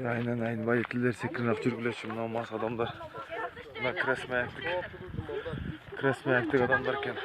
Aynen водительler секірін-ақ жүргілеші, мынау мас адамдар. Мына красный аяқтық адамдар кен.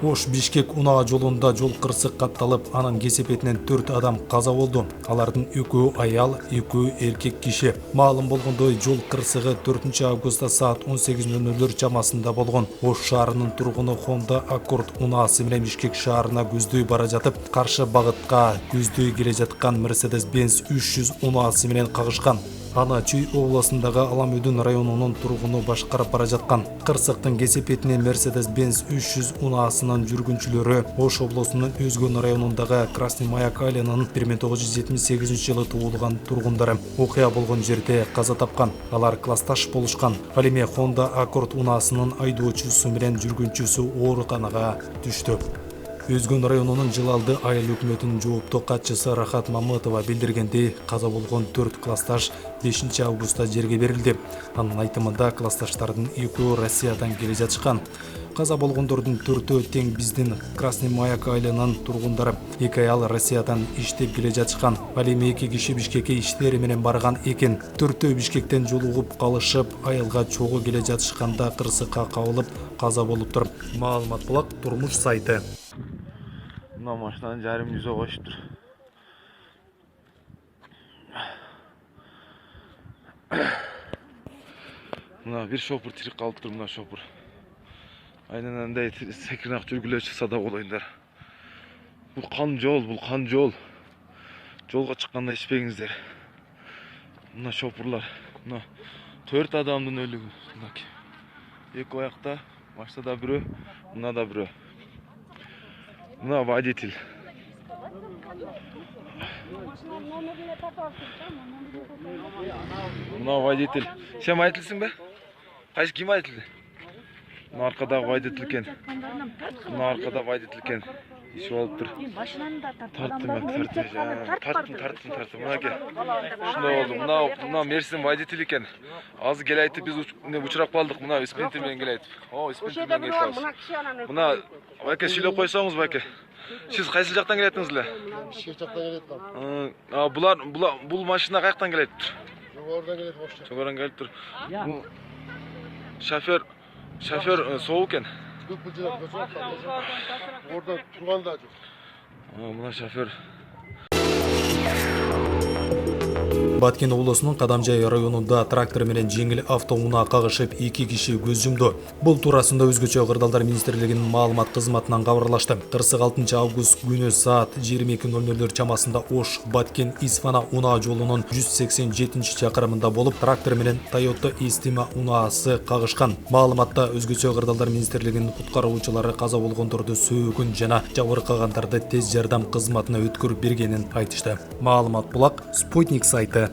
Ош Бишкек Унаа жолунда жол кырсык катталып, анын кесепетинен 4 адам каза болду. Алардын 2 аял, 2 эркек киши. Маалым болгондой, жол кырсыгы 4 августта саат 18:00 чамасында болгон. Ош шаарынын тургуну Honda Accord унаасы менен Бишкек шаарына көздөй бара жатып, каршы багытка көздөй келе жаткан Mercedes-Benz 300 унаасы менен кагышкан. Аны Чүй областындагы Аламөдүн районунун тургуну башкарып бара жаткан. Кырсыктын кесепетинен Mercedes-Benz 300 унаасынын жүргүнчүлөрү Ош облусунун Өзгөн районундагы Красный Маяк айылынын 1978-жылы туулган тургундары окуя болгон жерде каза тапкан. Алар классташ болушкан. Ал эми Honda Accord унаасынын айдоочусу менен жүргүнчүсү ооруканага түштү. Өзгөн районунун Жылалды айыл өкмөтүнүн жооптуу катчысы Рахат Мамытова билдиргендей, каза болгон 4 классташ 5 августта жерге берилди. Анын айтымында классташтардын 2 Россиядан келе жатышкан. Каза болгондордун 4-өө тең биздин Красный Маяк айылынын тургундары. 2 аял Россиядан иштеп келе жатышкан. Ал эми 2 киши Бишкекке иштери менен барган экен. 4-өө Бишкектен жолугуп калышып, айылга чогуу келе жатышканда кырсыкка кабылып каза болуптур. Маалымат булак турмуш сайты. Мына машинаны жарым жүзө коюштур. Мына бир шопур тирик калыптыр, мына шопур. Айнанандай секирин-ак жүргүлө чыкса да болоюндар. Бул кан жол. Жолго чыкканда ичпеңиздер. Мына шопурлар. Мына 4 адамдын өлүгү. Мына 2 аякта, машинада бирөө, мына да бирөө. Мына водитель. Мына водитель. Сен водительсиң бе? Кайсы ким водитель? Мына аркадагы водитель экен. Мына аркада водитель экен. Иши болуптур. Машинаны да Тарттым. Мына ке. Ушундай болду. Мына Мерсин водитель экен. Азыр келе айтып биз учурап калдык. Мына спринтер менен келе айтып. О, спринтер менен келе айтып. Мына байке сүйлөп койсоңуз байке. Сиз кайсы жактан келетиңиз эле? Бишкек жактан келет. Бул машина каяктан келет? Жогорудан келет бошчу. Жогорудан келиптир. Шофер соо экен. Көп жылап көчөп орда турганда жок. Мына шофер. Баткен облусунун Кадамжай районунда трактор менен жеңил автоунаа кагышып 2 киши көз жумду. Бул туурасында Өзгөчө кырдаалдар министрлигинин маалымат кызматынан кабарлашты. 46 август күнү саат 22:00 чамасында Ош Баткен Исфана унаа жолунун 187 чакырымында болуп, трактор менен Toyota Estima унаасы кагышкан. Маалыматта Өзгөчө кырдаалдар министрлигинин куткаруучулары каза болгондорду сөөгүн жана жабыркагандарды тез жардам кызматына өткөрүп бергенин айтышты. Маалымат булак Спутник сайты.